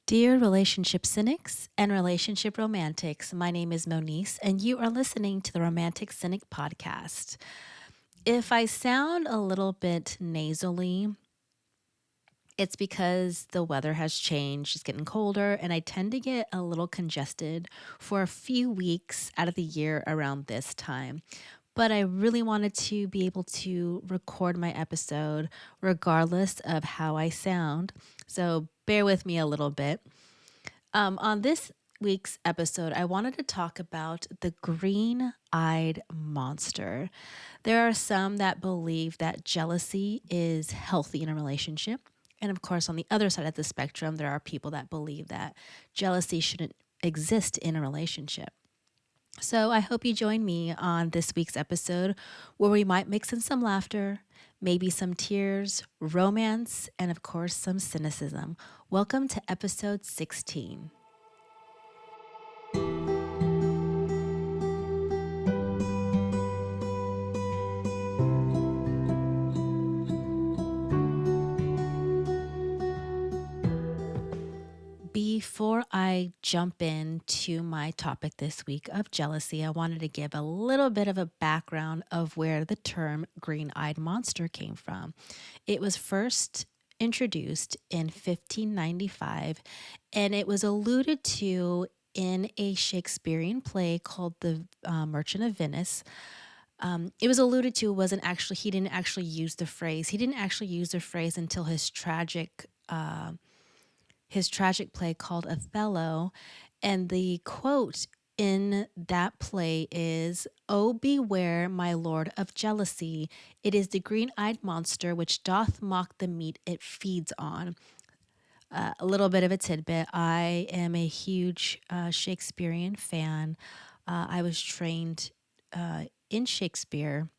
Dear relationship cynics and relationship romantics, my name is Monice, and you are listening to the Romantic Cynic podcast. If I sound a little bit nasally, it's because the weather has changed. It's getting colder, and I tend to get a little congested for a few weeks out of the year around this time. But I really wanted to be able to record my episode regardless of how I sound. So bear with me a little bit. On this week's episode, I wanted to talk about the green eyed monster. There are some that believe that jealousy is healthy in a relationship. And of course, on the other side of the spectrum, there are people that believe that jealousy shouldn't exist in a relationship. So I hope you join me on this week's episode where we might mix in some laughter, maybe some tears, romance, and of course, some cynicism. Welcome to episode 16. Before I jump into my topic this week of jealousy, I wanted to give a little bit of a background of where the term green eyed monster came from. It was first introduced in 1595 and it was alluded to in a Shakespearean play called The Merchant of Venice. It was alluded to, wasn't actually, he didn't actually use the phrase. He didn't actually use the phrase until his tragic play called Othello. And the quote in that play is, "Oh, beware, my lord, of jealousy. It is the green-eyed monster which doth mock the meat it feeds on." A little bit of a tidbit. I am a huge Shakespearean fan. I was trained in Shakespeare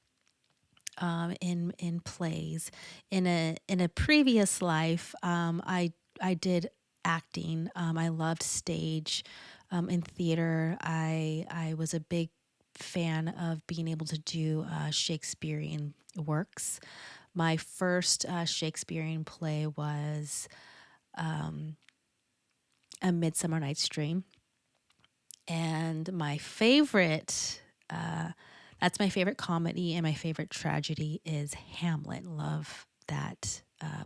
in plays. In a previous life, I did acting. I loved stage. In theater, I was a big fan of being able to do Shakespearean works. My first Shakespearean play was A Midsummer Night's Dream, and my favorite. That's my favorite comedy, and my favorite tragedy is Hamlet. Love that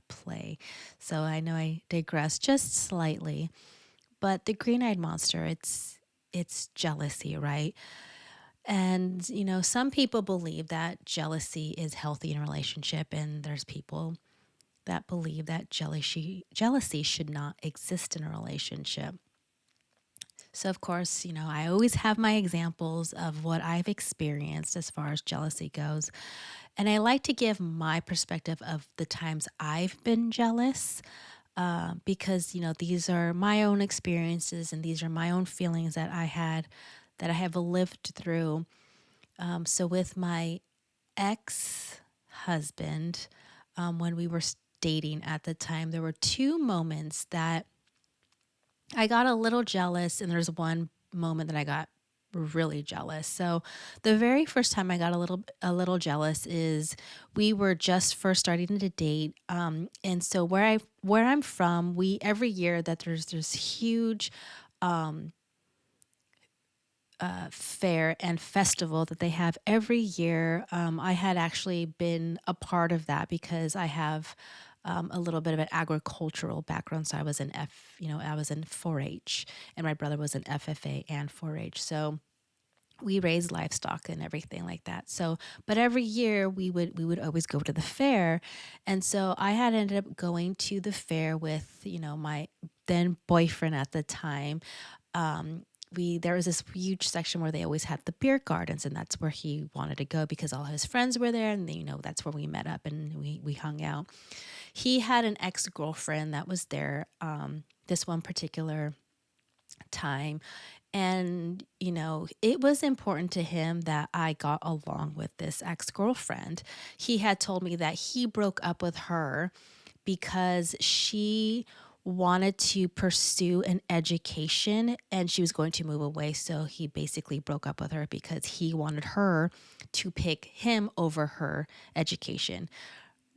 play. So I know I digress just slightly, but the green-eyed monster, it's jealousy, right? And some people believe that jealousy is healthy in a relationship, and there's people that believe that jealousy should not exist in a relationship. So, of course, I always have my examples of what I've experienced as far as jealousy goes. And I like to give my perspective of the times I've been jealous because, these are my own experiences and these are my own feelings that I have lived through. So, with my ex husband, when we were dating at the time, there were two moments that I got a little jealous, and there's one moment that I got really jealous. So the very first time I got a little jealous is we were just first starting to date, and so where I'm from, we every year that there's this huge fair and festival that they have every year. I had actually been a part of that because I have a little bit of an agricultural background. So I was I was in 4-H, and my brother was in FFA and 4-H. So we raised livestock and everything like that. So, but every year we would always go to the fair, and so I had ended up going to the fair with my then boyfriend at the time. There was this huge section where they always had the beer gardens, and that's where he wanted to go because all his friends were there, and that's where we met up and we hung out. He had an ex-girlfriend that was there this one particular time, and it was important to him that I got along with this ex-girlfriend. He had told me that he broke up with her because she wanted to pursue an education and she was going to move away. So he basically broke up with her because he wanted her to pick him over her education.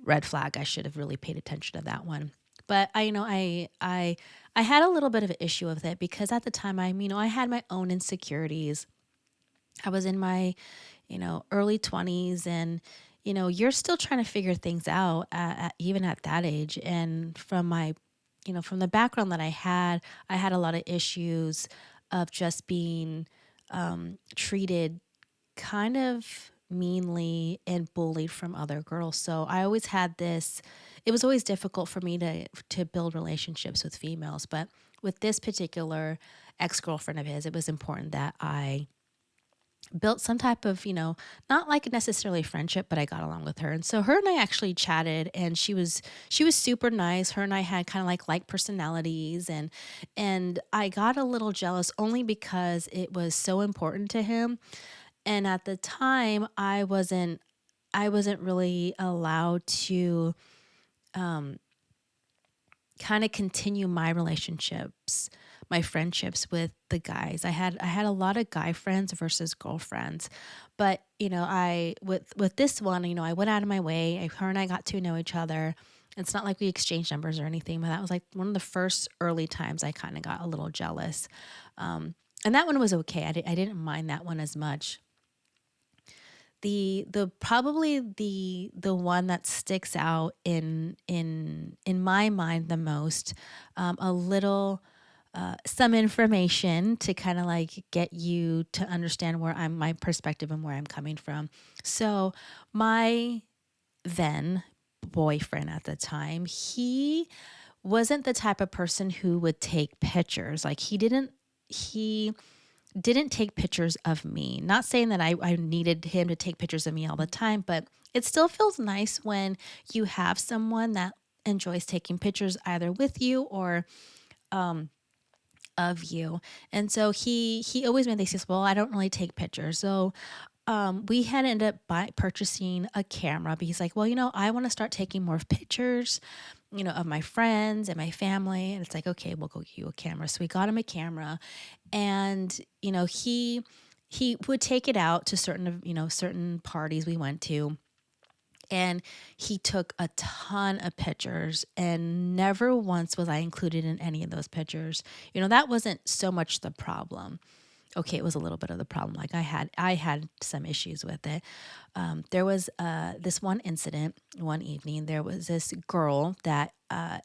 Red flag. I should have really paid attention to that one. But I I had a little bit of an issue with it because at the time I had my own insecurities. I was in my, early 20s, and you're still trying to figure things out even at that age. And from the background that I had a lot of issues of just being treated kind of meanly and bullied from other girls. So I always had this, it was always difficult for me to build relationships with females, but with this particular ex-girlfriend of his, it was important that I built some type of, not like necessarily friendship, but I got along with her. And so her and I actually chatted, and she was super nice. Her and I had kind of like personalities, and I got a little jealous only because it was so important to him. And at the time, I wasn't really allowed to kind of continue my relationships, my friendships with the guys. I had a lot of guy friends versus girlfriends. But, I with this one, I went out of my way. Her and I got to know each other. It's not like we exchanged numbers or anything, but that was like one of the first early times I kind of got a little jealous. And that one was okay. I didn't mind that one as much. The probably the one that sticks out in my mind the most, a little some information to kind of like get you to understand where I'm my perspective and where I'm coming from. So my then boyfriend at the time, he wasn't the type of person who would take pictures. Like he didn't take pictures of me. Not saying that I needed him to take pictures of me all the time, but it still feels nice when you have someone that enjoys taking pictures either with you or of you. And so he always made this says, well, I don't really take pictures. So we had ended up purchasing a camera because he's like, well, I want to start taking more pictures, of my friends and my family. And it's like, okay, we'll go get you a camera. So we got him a camera, and he would take it out to certain parties we went to, and he took a ton of pictures, and never once was I included in any of those pictures. That wasn't so much the problem. Okay, it was a little bit of the problem. Like I had some issues with it. There was this one incident one evening. There was this girl that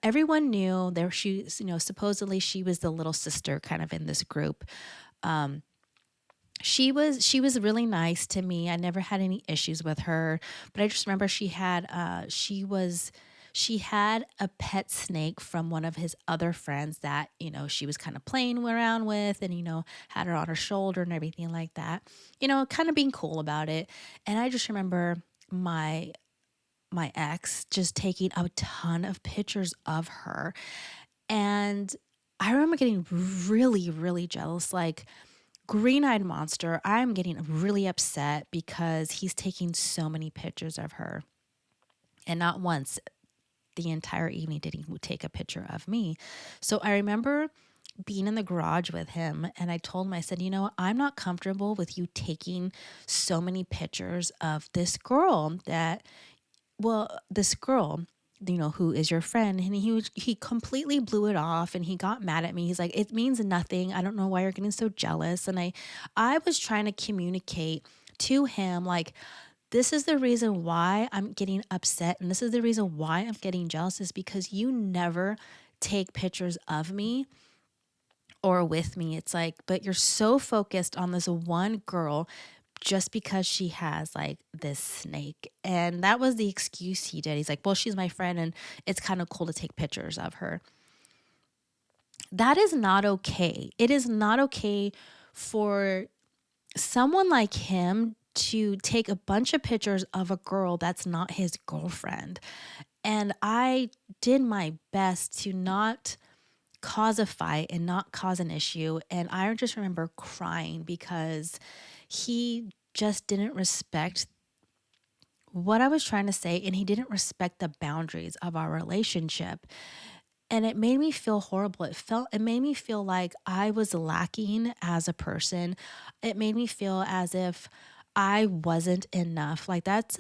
everyone knew. There she, supposedly she was the little sister kind of in this group. She was really nice to me. I never had any issues with her, but I just remember she had a pet snake from one of his other friends that, she was kind of playing around with, and, had her on her shoulder and everything like that, kind of being cool about it. And I just remember my ex just taking a ton of pictures of her. And I remember getting really, really jealous. Like, green eyed monster, I'm getting really upset because he's taking so many pictures of her. And not once the entire evening did he take a picture of me. So I remember being in the garage with him, and I told him, I said, I'm not comfortable with you taking so many pictures of this girl who is your friend. And he completely blew it off, and he got mad at me. He's like, it means nothing. I don't know why you're getting so jealous. And I was trying to communicate to him, like, this is the reason why I'm getting upset, and this is the reason why I'm getting jealous, is because you never take pictures of me or with me. It's like, but you're so focused on this one girl just because she has like this snake. And that was the excuse he did. He's like, well, she's my friend, and it's kind of cool to take pictures of her. That is not okay. It is not okay for someone like him to take a bunch of pictures of a girl that's not his girlfriend. And I did my best to not cause a fight and not cause an issue. And I just remember crying because he just didn't respect what I was trying to say, and he didn't respect the boundaries of our relationship. And it made me feel horrible. It made me feel like I was lacking as a person. It made me feel as if I wasn't enough. Like that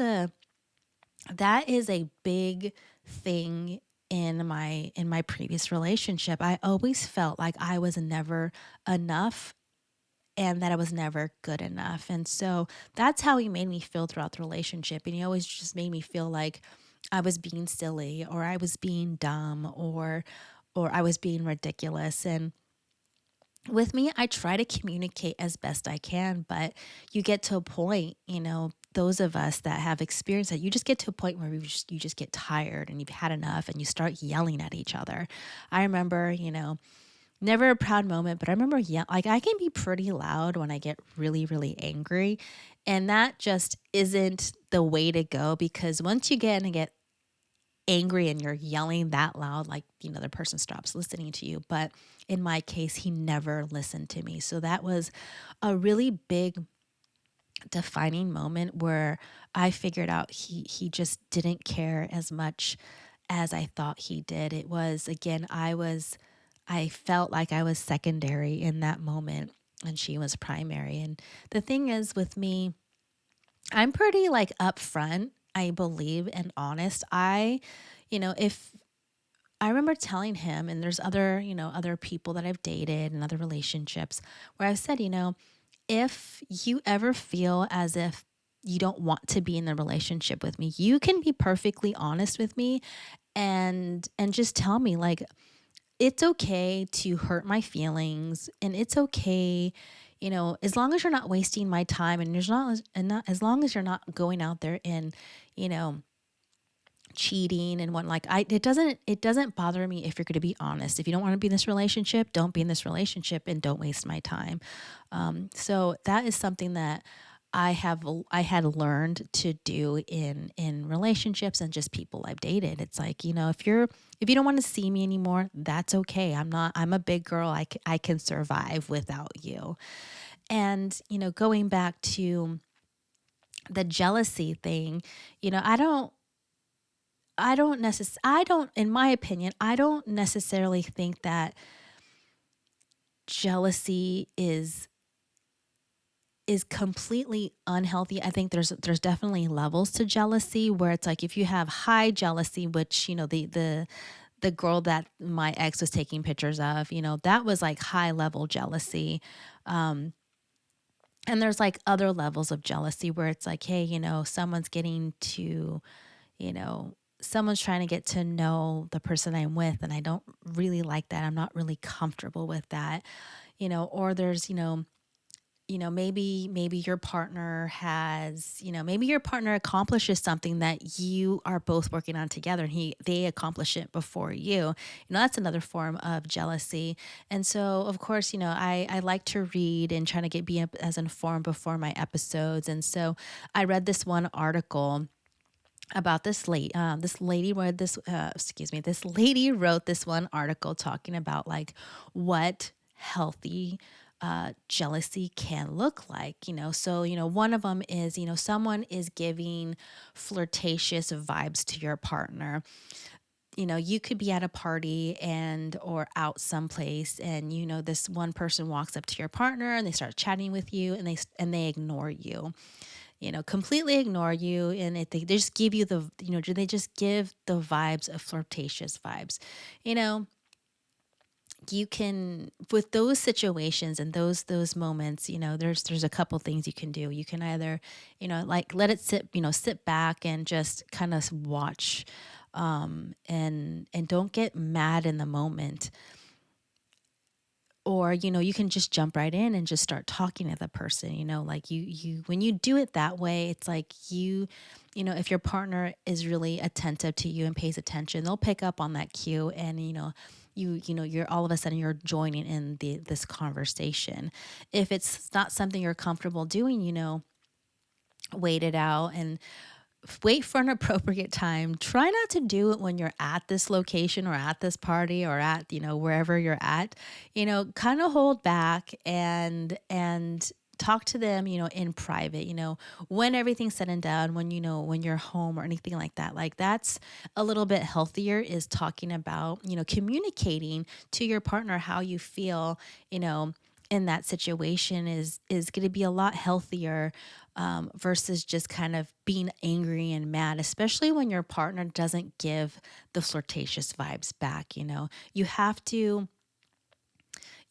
is a big thing in my previous relationship. I always felt like I was never enough and that I was never good enough. And so that's how he made me feel throughout the relationship. And he always just made me feel like I was being silly or I was being dumb or I was being ridiculous. And with me, I try to communicate as best I can, but you get to a point, those of us that have experienced that, you just get to a point where you just get tired and you've had enough and you start yelling at each other. I remember, never a proud moment, but I remember, like I can be pretty loud when I get really, really angry. And that just isn't the way to go because once you get angry and you're yelling that loud, like, the person stops listening to you. But in my case, he never listened to me. So that was a really big defining moment where I figured out he just didn't care as much as I thought he did. It was, again, I felt like I was secondary in that moment and she was primary. And the thing is with me, I'm pretty like upfront, I believe, and honest. If I remember telling him, and there's other people that I've dated and other relationships where I've said, if you ever feel as if you don't want to be in the relationship with me, you can be perfectly honest with me and just tell me like it's okay to hurt my feelings and it's okay, as long as you're not wasting my time and not as long as you're not going out there and, you know, cheating and what like I it doesn't bother me if you're going to be honest. If you don't want to be in this relationship, don't be in this relationship and don't waste my time. So that is something that I had learned to do in relationships and just people I've dated. It's like, if you don't want to see me anymore, that's okay. I'm a big girl. I can survive without you. And going back to the jealousy thing, I don't, in my opinion, I don't necessarily think that jealousy is completely unhealthy. I think there's definitely levels to jealousy where it's like if you have high jealousy, which, the girl that my ex was taking pictures of, that was like high level jealousy. Um, and there's like other levels of jealousy where it's like, hey, someone's getting to, you know, someone's trying to get to know the person I'm with, and I don't really like that. I'm not really comfortable with that, or there's, maybe your partner has, maybe your partner accomplishes something that you are both working on together and they accomplish it before you. That's another form of jealousy. And so of course, I like to read and trying to be as informed before my episodes. And so I read this one article about this lady wrote this lady wrote this one article talking about like what healthy jealousy can look like. So one of them is, someone is giving flirtatious vibes to your partner. You could be at a party and or out someplace, and this one person walks up to your partner and they start chatting with you, and they ignore you, completely ignore you. And they just give you they just give the vibes of flirtatious vibes. You know, you can, with those situations and those moments, there's a couple things you can do. You can either, like let it sit back and just kind of watch, and don't get mad in the moment. Or you can just jump right in and just start talking to the person. Like you when you do it that way, it's like if your partner is really attentive to you and pays attention, they'll pick up on that cue, and you're all of a sudden you're joining in this conversation. If it's not something you're comfortable doing, wait it out and wait for an appropriate time. Try not to do it when you're at this location or at this party or at, wherever you're at. Kind of hold back and talk to them, in private, when everything's said and done, when you're home or anything like that. Like that's a little bit healthier, is talking about, communicating to your partner how you feel, in that situation is going to be a lot healthier, versus just kind of being angry and mad, especially when your partner doesn't give the flirtatious vibes back.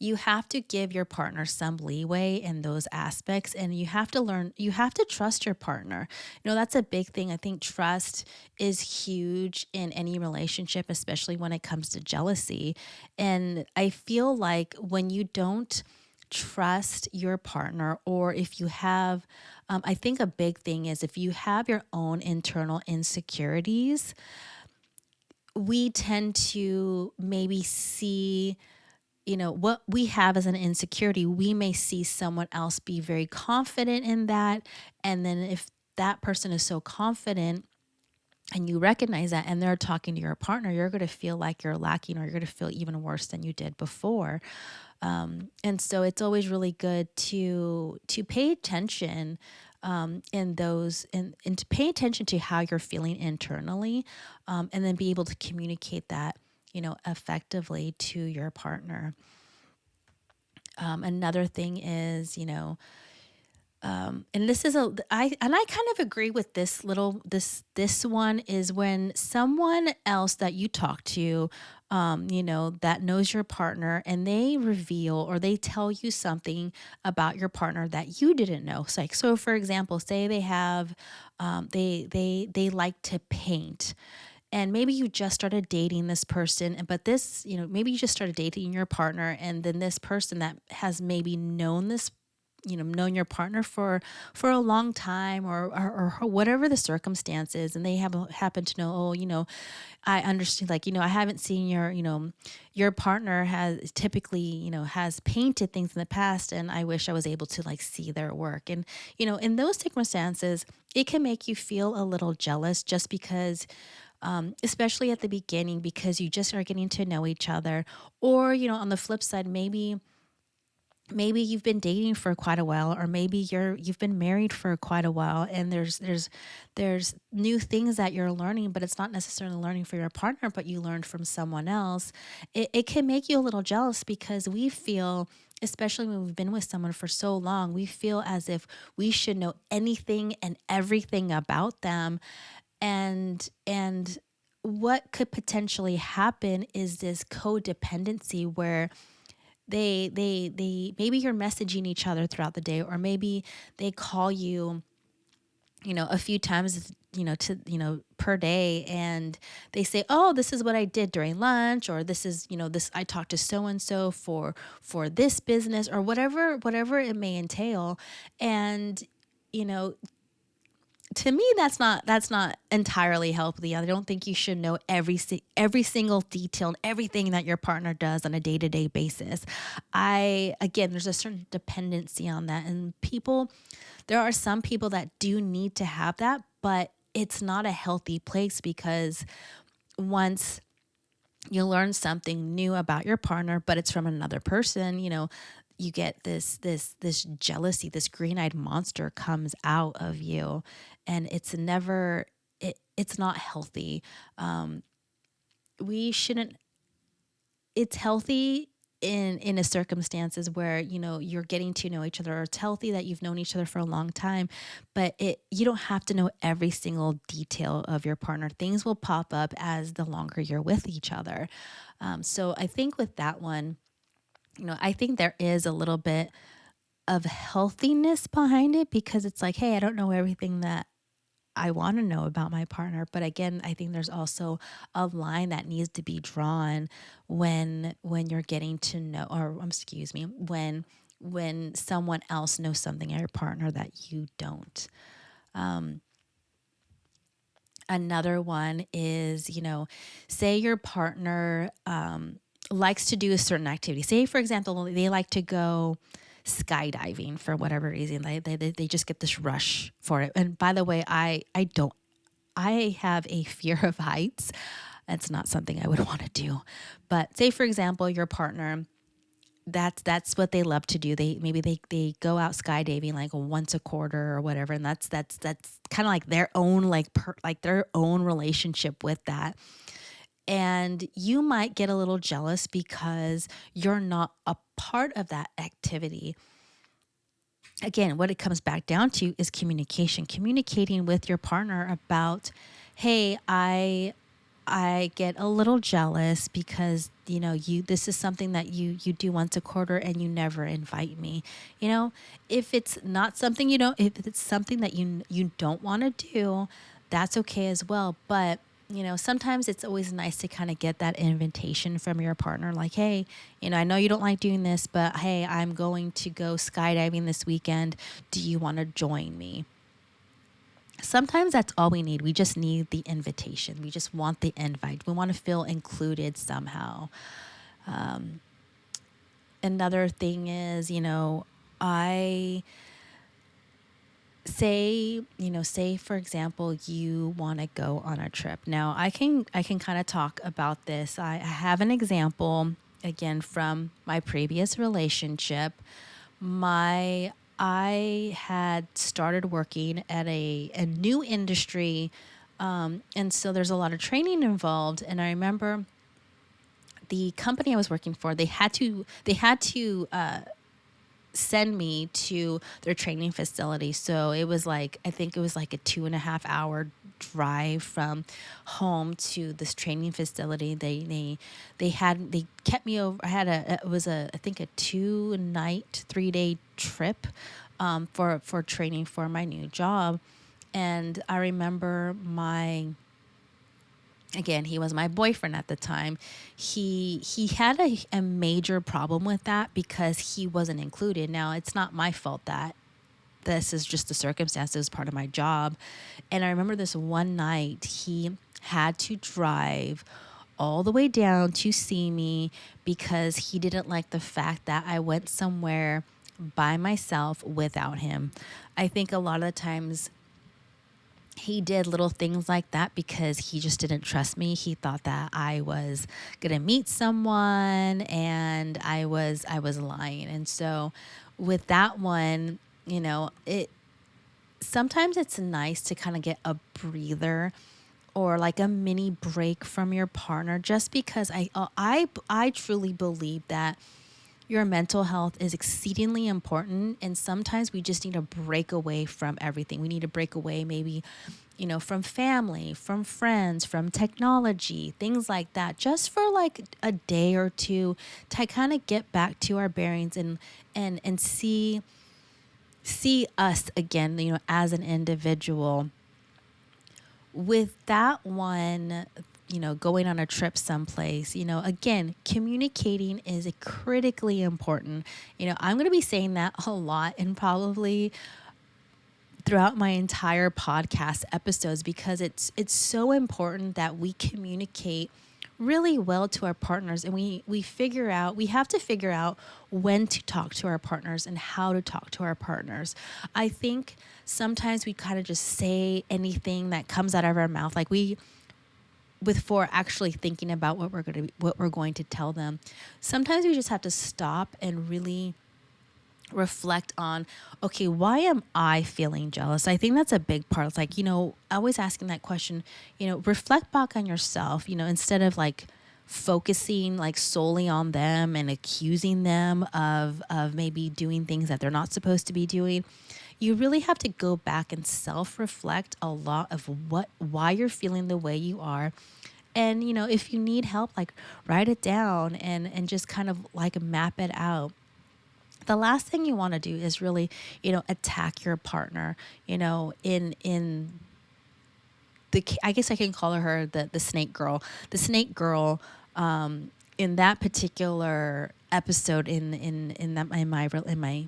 You have to give your partner some leeway in those aspects, and you have to trust your partner. That's a big thing. I think trust is huge in any relationship, especially when it comes to jealousy. And I feel like when you don't trust your partner, or if you have, I think a big thing is if you have your own internal insecurities, we tend to maybe see, what we have as an insecurity, we may see someone else be very confident in that. And then if that person is so confident and you recognize that and they're talking to your partner, you're going to feel like you're lacking, or you're going to feel even worse than you did before. And so it's always really good to pay attention, in those, and to pay attention to how you're feeling internally, and then be able to communicate that, effectively to your partner. Another thing is, and this is I kind of agree with this one is when someone else that you talk to, that knows your partner, and they reveal or they tell you something about your partner that you didn't know. So for example, say they have, they like to paint, and maybe you just started dating this person, but this, maybe you just started dating your partner, and then this person that has maybe known your partner for a long time, or whatever the circumstances, and they happen to know, oh, I understand, like, I haven't seen your partner has typically, has painted things in the past, and I wish I was able to like see their work. And, in those circumstances, it can make you feel a little jealous, just because, especially at the beginning, because you just are getting to know each other. Or, on the flip side, maybe you've been dating for quite a while, or maybe you've been married for quite a while, and there's new things that you're learning, but it's not necessarily learning for your partner, but you learned from someone else. It can make you a little jealous, because we feel, especially when we've been with someone for so long, we feel as if we should know anything and everything about them. And what could potentially happen is this codependency, where they maybe you're messaging each other throughout the day, or maybe they call you, a few times, per day, and they say, oh, this is what I did during lunch, or this is, this, I talked to so and so for this business, or whatever it may entail. And, you know to me, that's not entirely healthy. I don't think you should know every single detail and everything that your partner does on a day-to-day basis. Again, there's a certain dependency on that, and there are some people that do need to have that, but it's not a healthy place, because once you learn something new about your partner, but it's from another person, you get this jealousy, this green-eyed monster comes out of you, and it's not healthy. We shouldn't It's healthy in a circumstances where, you're getting to know each other, or it's healthy that you've known each other for a long time, but you don't have to know every single detail of your partner. Things will pop up as the longer you're with each other. So I think with that one, I think there is a little bit of healthiness behind it, because it's like, hey, I don't know everything that I want to know about my partner. But again, I think there's also a line that needs to be drawn when you're getting to know, or excuse me, when someone else knows something of your partner that you don't. Another one is, say your partner likes to do a certain activity. Say, for example, they like to go skydiving for whatever reason. They just get this rush for it. And by the way, I have a fear of heights. That's not something I would want to do. But say, for example, your partner, that's what they love to do. They go out skydiving like once a quarter or whatever, and that's kind of like their own, like their own relationship with that. And you might get a little jealous because you're not a part of that activity. Again, what it comes back down to is communication, communicating with your partner about, hey, I get a little jealous because this is something that you do once a quarter and you never invite me. If it's not something if it's something that you don't want to do, that's okay as well. But sometimes it's always nice to kind of get that invitation from your partner, like, hey, I know you don't like doing this, but hey, I'm going to go skydiving this weekend. Do you want to join me? Sometimes that's all we need. We just need the invitation. We just want the invite. We want to feel included somehow. Another thing is, I say for example, you want to go on a trip. Now, I can kind of talk about this. I have an example again from my previous relationship. I had started working at a new industry, and so there's a lot of training involved. And I remember the company I was working for, they had to send me to their training facility. So it was like, I think it was like a 2.5 hour drive from home to this training facility. They kept me over. It was I think a 2-night, 3-day trip, for training for my new job. And I remember again, he was my boyfriend at the time. He had a major problem with that because he wasn't included. Now, it's not my fault that this is just the circumstance. It was part of my job. And I remember this one night he had to drive all the way down to see me because he didn't like the fact that I went somewhere by myself without him. I think a lot of the times he did little things like that because he just didn't trust me. He thought that I was going to meet someone and I was lying. And so with that one, it sometimes it's nice to kind of get a breather or like a mini break from your partner, just because I truly believe that your mental health is exceedingly important. And sometimes we just need to break away from everything. We need to break away maybe, from family, from friends, from technology, things like that, just for like a day or two to kind of get back to our bearings and see us again, as an individual. With that one, going on a trip someplace, again, communicating is critically important. I'm going to be saying that a lot and probably throughout my entire podcast episodes, because it's so important that we communicate really well to our partners, and we have to figure out when to talk to our partners and how to talk to our partners. I think sometimes we kind of just say anything that comes out of our mouth, like before actually thinking about what we're going to tell them. Sometimes we just have to stop and really reflect on, okay, why am I feeling jealous? I think that's a big part. It's like, always asking that question, reflect back on yourself, instead of like focusing like solely on them and accusing them of maybe doing things that they're not supposed to be doing. You really have to go back and self-reflect a lot of why you're feeling the way you are. And, if you need help, like write it down and just kind of like map it out. The last thing you want to do is really, attack your partner, in I guess I can call her the snake girl. The snake girl, in that particular episode in my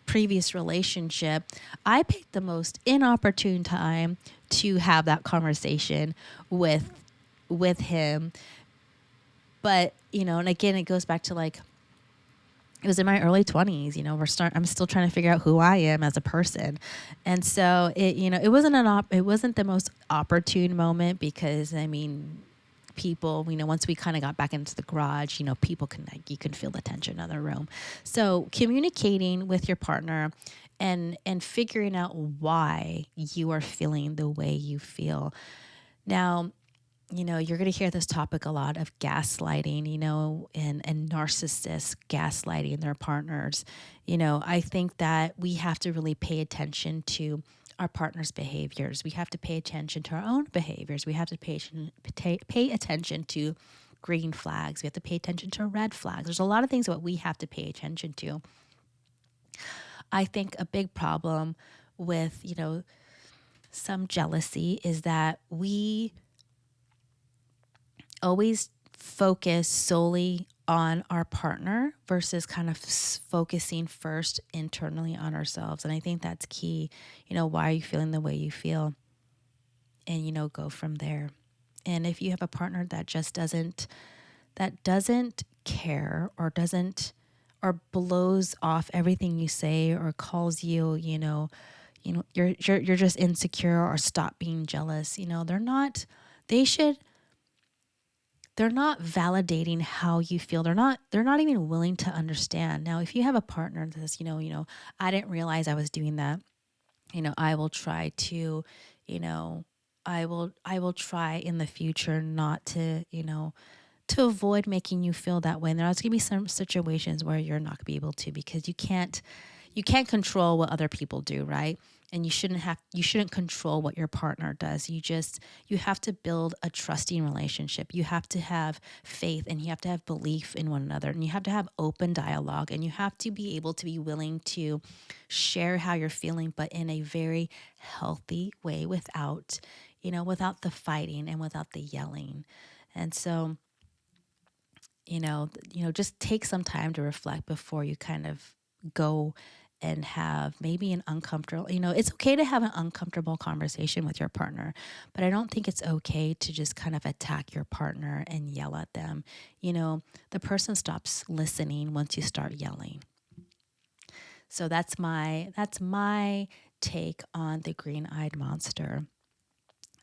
previous relationship, I picked the most inopportune time to have that conversation with him. But, and again, it goes back to like, it was in my early 20s, I'm still trying to figure out who I am as a person. And so it wasn't the most opportune moment because, people, once we kind of got back into the garage, people you can feel the tension in the room. So communicating with your partner and figuring out why you are feeling the way you feel. Now, you're going to hear this topic a lot of gaslighting, and narcissists gaslighting their partners. I think that we have to really pay attention to our partner's behaviors. We have to pay attention to our own behaviors. We have to pay attention to green flags. We have to pay attention to red flags. There's a lot of things that we have to pay attention to. I think a big problem with, some jealousy is that we always focus solely on our partner versus kind of focusing first internally on ourselves. And I think that's key. Why are you feeling the way you feel? And, go from there. And if you have a partner that just doesn't care or doesn't or blows off everything you say or calls you, you're just insecure or stop being jealous, they should they're not validating how you feel. They're not even willing to understand. Now, if you have a partner that says, I didn't realize I was doing that, I will try to, you know, I will try in the future not to, to avoid making you feel that way. And there's going to be some situations where you're not going to be able to because you can't control what other people do, right? And you shouldn't control what your partner does. You have to build a trusting relationship. You have to have faith and you have to have belief in one another and you have to have open dialogue and you have to be able to be willing to share how you're feeling, but in a very healthy way without the fighting and without the yelling. And so, just take some time to reflect before you kind of go and have maybe an uncomfortable, it's okay to have an uncomfortable conversation with your partner, but I don't think it's okay to just kind of attack your partner and yell at them. The person stops listening once you start yelling. So that's my take on the green-eyed monster.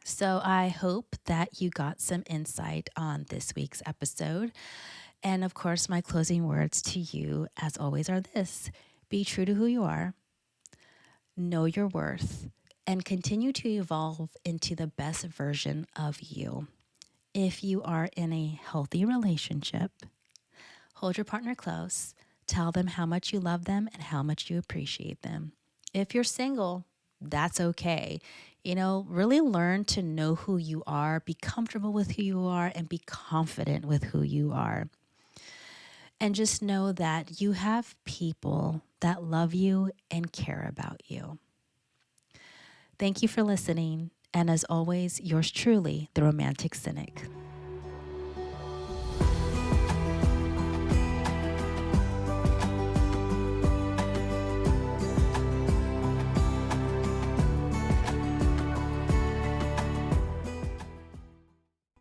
So I hope that you got some insight on this week's episode. And of course, my closing words to you, as always, are this: be true to who you are, know your worth, and continue to evolve into the best version of you. If you are in a healthy relationship, hold your partner close, tell them how much you love them and how much you appreciate them. If you're single, that's okay. Really learn to know who you are, be comfortable with who you are, and be confident with who you are. And just know that you have people that love you and care about you. Thank you for listening. And as always, yours truly, the Romantic Cynic.